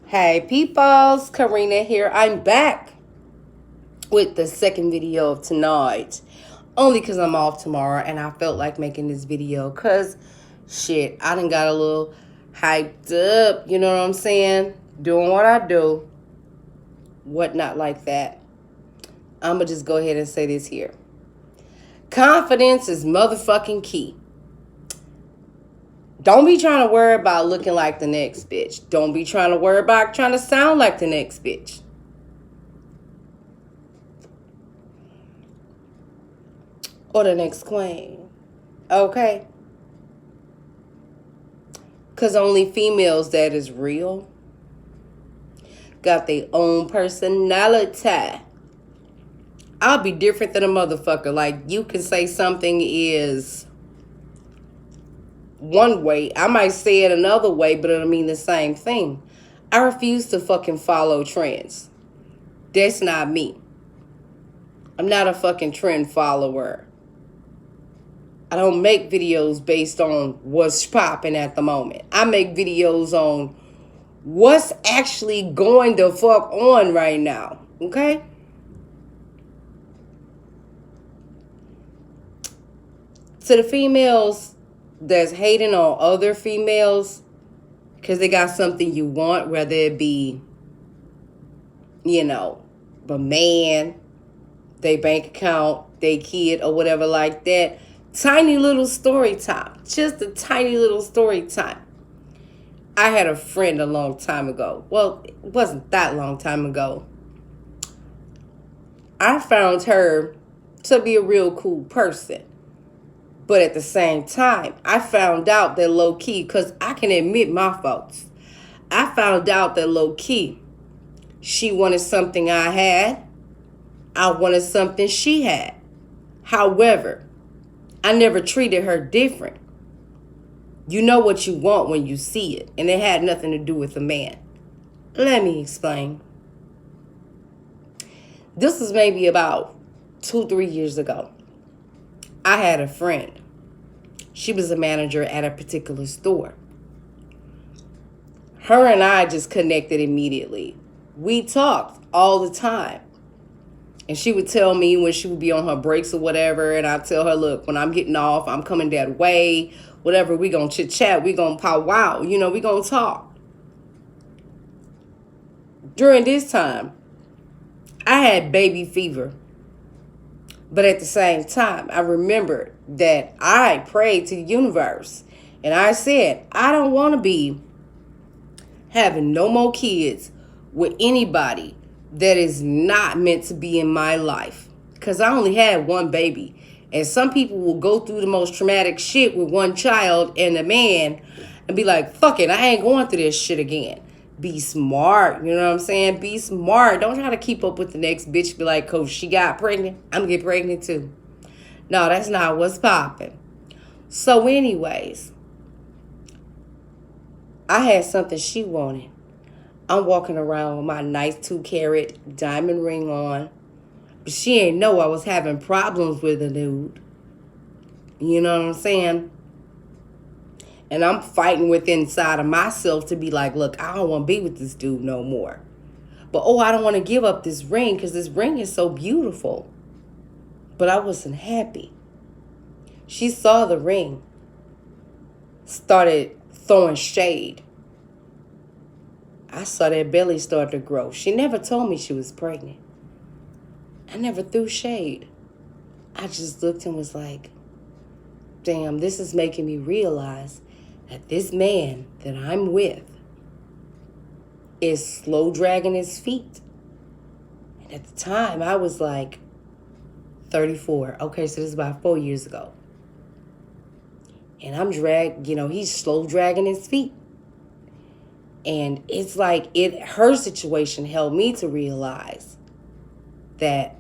Hey peoples, Karina here. I'm back with the second video of tonight. Only because I'm off tomorrow and I felt like making this video because shit, I done got a little hyped up, you know what I'm saying? Doing what I do, whatnot like that. I'ma just go ahead and say this here. Confidence is motherfucking key. Don't be trying to worry about looking like the next bitch. Don't be trying to worry about trying to sound like the next bitch. Or the next queen. Okay? Because only females that is real got their own personality. I'll be different than a motherfucker. Like, you can say something is one way. I might say it another way, but it'll mean the same thing. I refuse to fucking follow trends. That's not me. I'm not a fucking trend follower. I don't make videos based on what's popping at the moment. I make videos on what's actually going the fuck on right now. Okay? To the females that's hating on other females because they got something you want, whether it be, a man, they bank account, they kid, or whatever like that. Tiny little story time. Just a tiny little story time. I had a friend a long time ago. Well, it wasn't that long time ago. I found her to be a real cool person. But at the same time, I found out that low key, because I can admit my faults. I found out that low key, she wanted something I had. I wanted something she had. However, I never treated her different. You know what you want when you see it, and it had nothing to do with a man. Let me explain. This was maybe about 2-3 years ago. I had a friend. She was a manager at a particular store. Her and I just connected immediately. We talked all the time. And she would tell me when she would be on her breaks or whatever, and I'd tell her, look, when I'm getting off, I'm coming that way, whatever, we gonna chit chat, we gonna powwow, we gonna talk. During this time, I had baby fever. But at the same time, I remembered that I prayed to the universe. And I said, I don't want to be having no more kids with anybody that is not meant to be in my life. Because I only had one baby. And some people will go through the most traumatic shit with one child and a man and be like, fuck it, I ain't going through this shit again. Be smart, you know what I'm saying? Be smart. Don't try to keep up with the next bitch. Be like, coach, she got pregnant, I'm gonna get pregnant too. No, that's not what's popping. So anyways, I had something she wanted. I'm walking around with my nice 2-carat diamond ring on. But she ain't know I was having problems with a dude. You know what I'm saying? And I'm fighting with inside of myself to be like, look, I don't want to be with this dude no more. But, I don't want to give up this ring because this ring is so beautiful. But I wasn't happy. She saw the ring, started throwing shade. I saw that belly start to grow. She never told me she was pregnant. I never threw shade. I just looked and was like, damn, this is making me realize that this man that I'm with is slow dragging his feet. And at the time, I was like 34. Okay, so this is about 4 years ago. And I'm he's slow dragging his feet. And it's like her situation helped me to realize that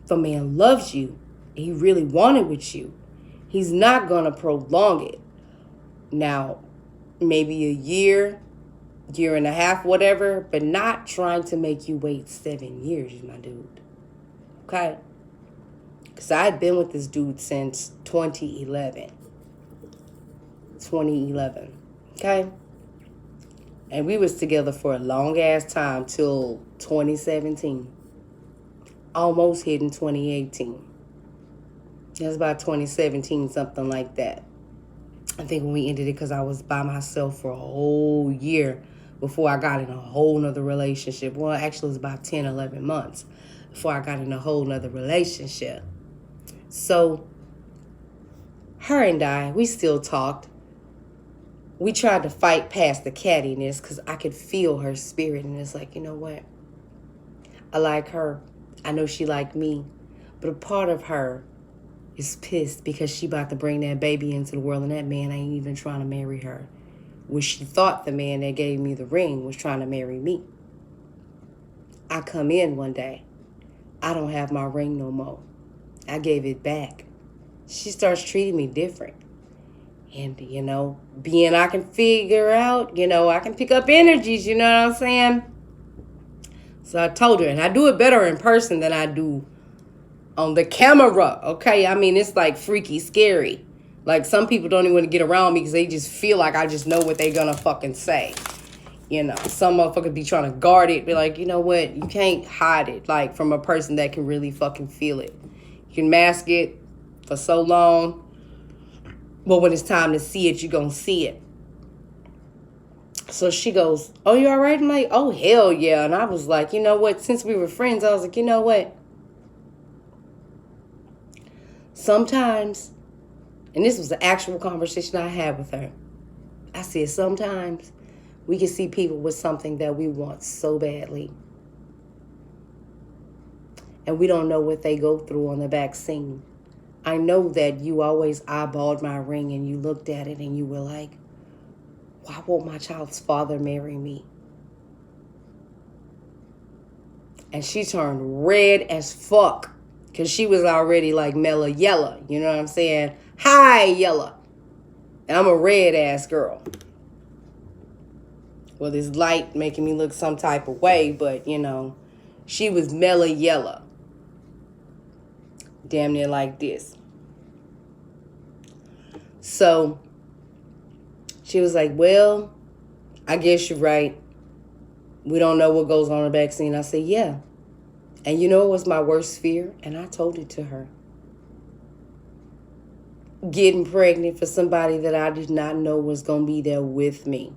if a man loves you, he really wanted with you, he's not going to prolong it. Now, maybe a year and a half, whatever, but not trying to make you wait 7 years, my dude. Okay? Because I had been with this dude since 2011. Okay? And we was together for a long ass time till 2017. Almost hitting 2018. It was about 2017, something like that. I think when we ended it because I was by myself for a whole year before I got in a whole nother relationship. Well, actually, it was about 10, 11 months before I got in a whole nother relationship. So, her and I, we still talked. We tried to fight past the cattiness because I could feel her spirit. And it's like, you know what? I like her. I know she liked me. But a part of her is pissed because she about to bring that baby into the world and that man ain't even trying to marry her. Which she thought the man that gave me the ring was trying to marry me. I come in one day. I don't have my ring no more. I gave it back. She starts treating me different. And, being I can figure out, I can pick up energies, you know what I'm saying? So I told her, and I do it better in person than I do on the camera, okay? I mean, it's like freaky scary. Like, some people don't even want to get around me because they just feel like I just know what they're going to fucking say. Some motherfuckers be trying to guard it, be like, you know what? You can't hide it, like, from a person that can really fucking feel it. You can mask it for so long, but when it's time to see it, you're going to see it. So she goes, oh, you all right? I'm like, oh, hell yeah. And I was like, you know what? Since we were friends, I was like, you know what? Sometimes, and this was an actual conversation I had with her. I said, sometimes we can see people with something that we want so badly. And we don't know what they go through on the back scene. I know that you always eyeballed my ring and you looked at it and you were like, why won't my child's father marry me? And she turned red as fuck because she was already like Mella Yella. You know what I'm saying? Hi, Yella. And I'm a red ass girl. Well, this light making me look some type of way, but she was Mella Yella. Damn near like this. So she was like, well, I guess you're right. We don't know what goes on in the back scene. I said, yeah. And you know what was my worst fear? And I told it to her. Getting pregnant for somebody that I did not know was going to be there with me.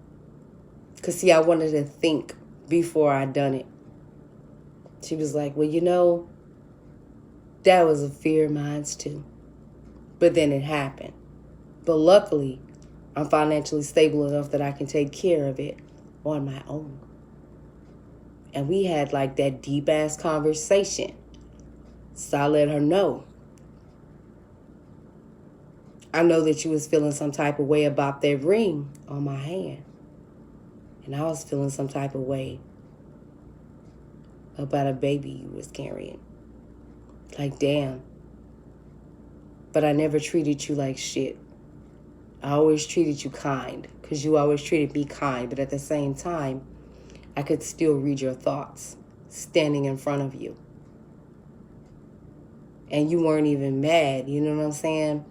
Because, see, I wanted to think before I done it. She was like, well, that was a fear of mine too. But then it happened. But luckily, I'm financially stable enough that I can take care of it on my own. And we had like that deep ass conversation. So I let her know. I know that you was feeling some type of way about that ring on my hand. And I was feeling some type of way about a baby you was carrying. Like, damn. But I never treated you like shit. I always treated you kind, because you always treated me kind. But at the same time, I could still read your thoughts standing in front of you. And you weren't even mad, you know what I'm saying?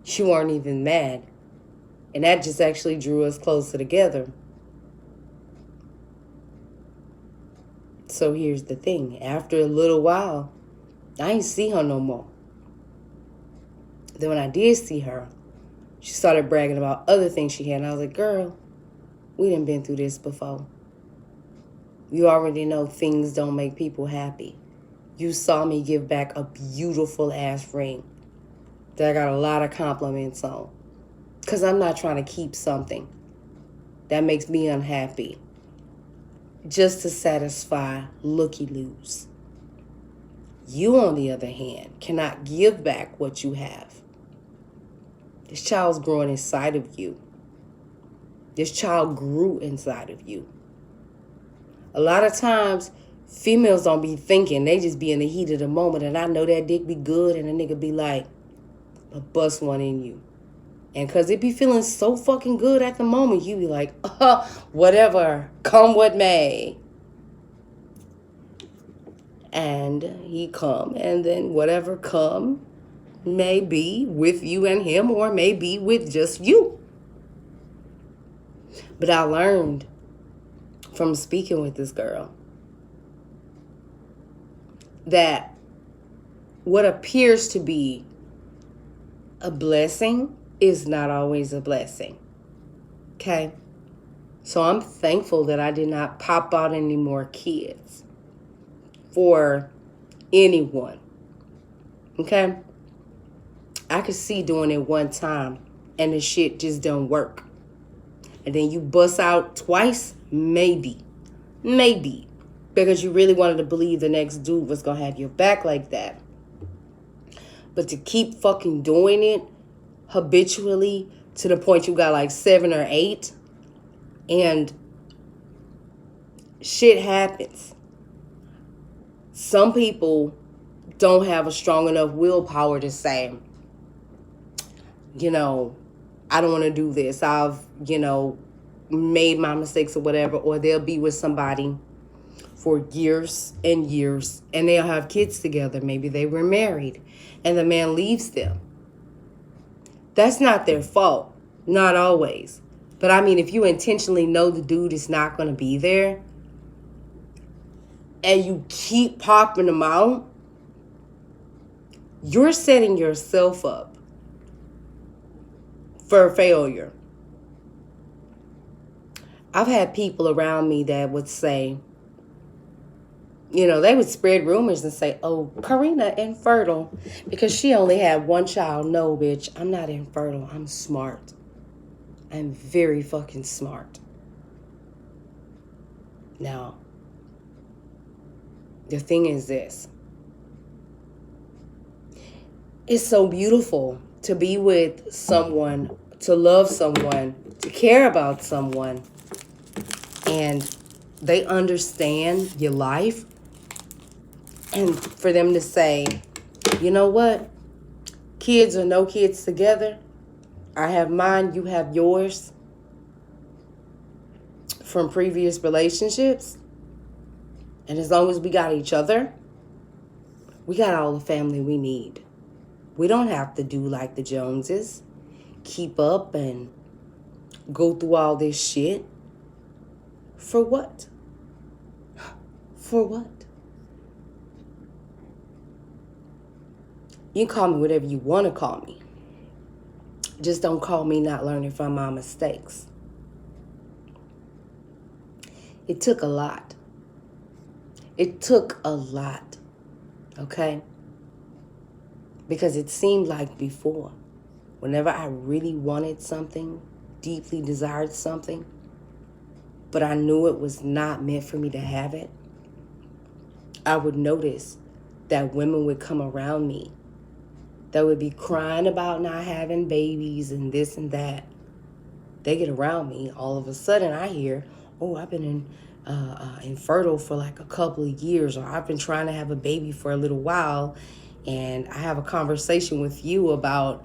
You weren't even mad. And that just actually drew us closer together. So here's the thing. After a little while, I ain't see her no more. Then when I did see her, she started bragging about other things she had. And I was like, girl, we done been through this before. You already know things don't make people happy. You saw me give back a beautiful ass ring that I got a lot of compliments on. Because I'm not trying to keep something that makes me unhappy just to satisfy looky-loos. You, on the other hand, cannot give back what you have. This child's growing inside of you. This child grew inside of you. A lot of times, females don't be thinking. They just be in the heat of the moment. And I know that dick be good. And a nigga be like, I'll bust one in you. And because it be feeling so fucking good at the moment, you be like, whatever, come what may. And he come. And then whatever come may be with you and him, or may be with just you. But I learned from speaking with this girl that what appears to be a blessing is not always a blessing. Okay? So I'm thankful that I did not pop out any more kids for anyone. Okay? I could see doing it one time and the shit just don't work. And then you bust out twice, maybe. Maybe. Because you really wanted to believe the next dude was going to have your back like that. But to keep fucking doing it habitually to the point you got like 7 or 8 and shit happens. Some people don't have a strong enough willpower to say, I don't want to do this. I've, made my mistakes or whatever. Or they'll be with somebody for years and years and they'll have kids together. Maybe they were married and the man leaves them. That's not their fault. Not always. But I mean, if you intentionally know the dude is not going to be there and you keep popping them out, you're setting yourself up for failure. I've had people around me that would say, they would spread rumors and say, oh, Karina infertile because she only had one child. No, bitch, I'm not infertile. I'm smart. I'm very fucking smart. Now, the thing is this. It's so beautiful to be with someone, to love someone, to care about someone, and they understand your life. And for them to say, you know what? Kids or no kids together. I have mine, you have yours. From previous relationships. And as long as we got each other, we got all the family we need. We don't have to do like the Joneses. Keep up and go through all this shit. For what? For what? You can call me whatever you want to call me. Just don't call me not learning from my mistakes. It took a lot. It took a lot. Okay? Because it seemed like before, whenever I really wanted something, deeply desired something, but I knew it was not meant for me to have it, I would notice that women would come around me that would be crying about not having babies and this and that. They get around me. All of a sudden I hear, oh, I've been infertile for like a couple of years, or I've been trying to have a baby for a little while, and I have a conversation with you about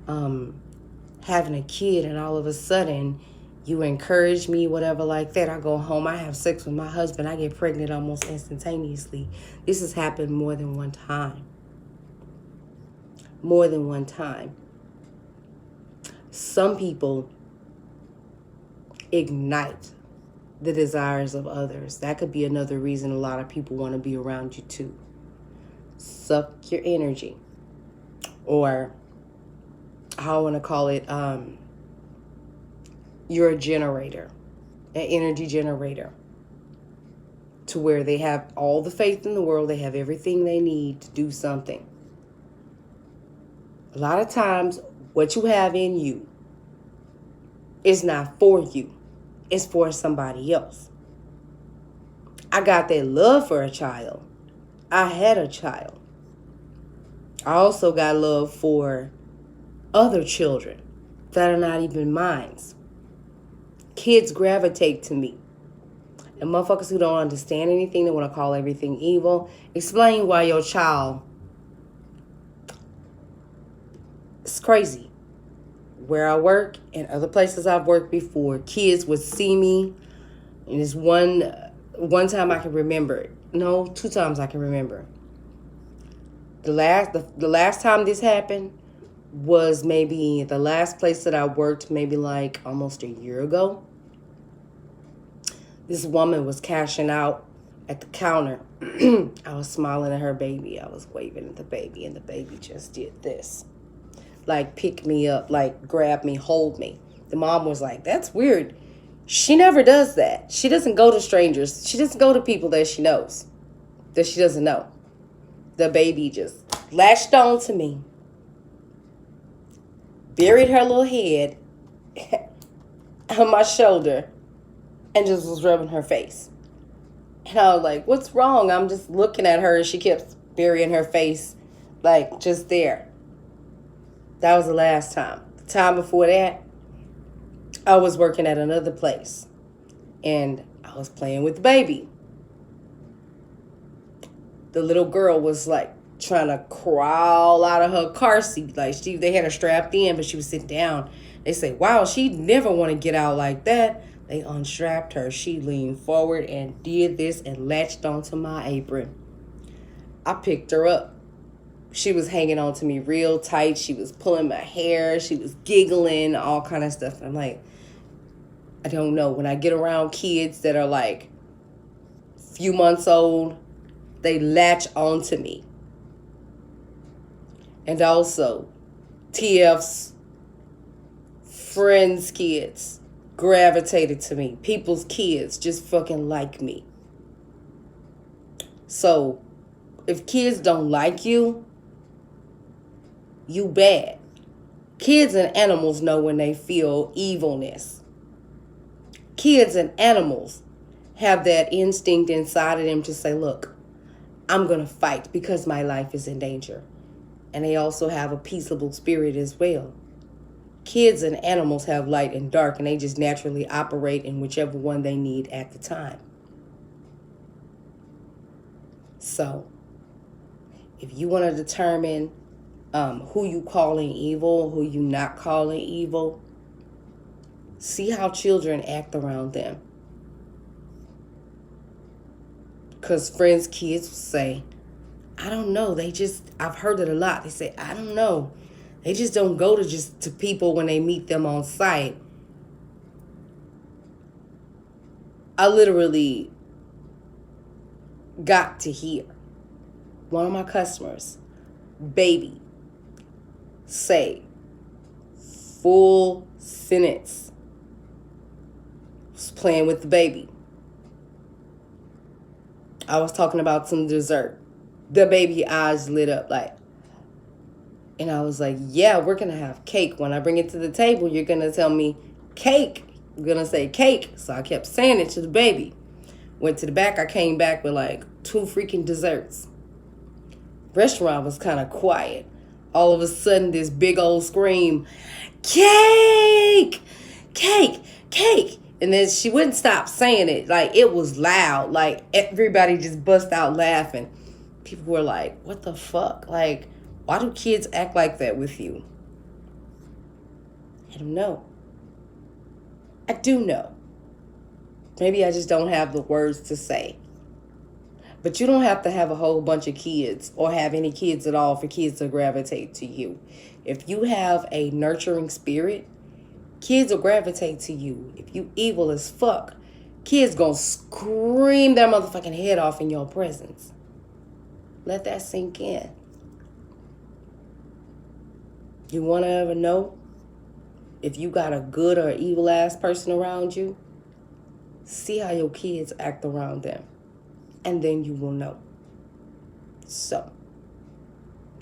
having a kid, and all of a sudden you encourage me, whatever like that. I go home, I have sex with my husband, I get pregnant almost instantaneously. This has happened more than one time. More than one time. Some people ignite the desires of others. That could be another reason a lot of people want to be around you too. Suck your energy. Or how I want to call it, you're a generator, an energy generator, to where they have all the faith in the world, they have everything they need to do something. A lot of times, what you have in you is not for you. It's for somebody else. I got that love for a child. I had a child. I also got love for other children that are not even mine. Kids gravitate to me. And motherfuckers who don't understand anything, they want to call everything evil. Explain why your child... It's crazy. Where I work and other places I've worked before, kids would see me. And it's one time I can remember. No, 2 times I can remember. The last time this happened was maybe the last place that I worked, maybe like almost a year ago. This woman was cashing out at the counter. I was smiling at her baby. I was waving at the baby, and the baby just did this. Like, pick me up, like, grab me, hold me. The mom was like, that's weird. She never does that. She doesn't go to strangers. She doesn't go to people that she knows, that she doesn't know. The baby just latched on to me, buried her little head on my shoulder, and just was rubbing her face. And I was like, what's wrong? I'm just looking at her, and she kept burying her face, like, just there. That was the last time. The time before that, I was working at another place, and I was playing with the baby. The little girl was like trying to crawl out of her car seat. Like, they had her strapped in, but she was sitting down. They say, wow, she'd never want to get out like that. They unstrapped her. She leaned forward and did this and latched onto my apron. I picked her up. She was hanging on to me real tight. She was pulling my hair. She was giggling, all kind of stuff. I'm like, I don't know. When I get around kids that are like few months old, they latch onto me. And also, TF's friends' kids gravitated to me. People's kids just fucking like me. So, if kids don't like you, you bad. Kids and animals know when they feel evilness. Kids and animals have that instinct inside of them to say, look, I'm going to fight because my life is in danger. And they also have a peaceable spirit as well. Kids and animals have light and dark, and they just naturally operate in whichever one they need at the time. So, if you want to determine who you calling evil, who you not calling evil, see how children act around them. Because friends' kids say, I don't know, I've heard it a lot. They say, I don't know. They just don't go to people when they meet them on site. I literally got to hear one of my customers, baby, say full sentence, was playing with the baby. I was talking about some dessert. The baby eyes lit up like, and I was like, yeah, we're going to have cake. When I bring it to the table, you're going to tell me cake. I'm going to say cake. So I kept saying it to the baby. Went to the back. I came back with like 2 freaking desserts. Restaurant was kind of quiet. All of a sudden, this big old scream, cake, cake, cake. And then she wouldn't stop saying it. Like, it was loud. Like, everybody just bust out laughing. People were like, what the fuck? Like, why do kids act like that with you? I don't know. I do know. Maybe I just don't have the words to say. But you don't have to have a whole bunch of kids or have any kids at all for kids to gravitate to you. If you have a nurturing spirit, kids will gravitate to you. If you evil as fuck, kids gonna scream their motherfucking head off in your presence. Let that sink in. You want to ever know if you got a good or evil ass person around you? See how your kids act around them. And then you will know. So,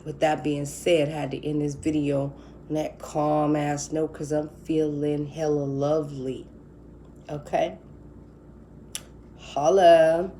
with that being said, I had to end this video on that calm ass note because I'm feeling hella lovely. Okay? Holla.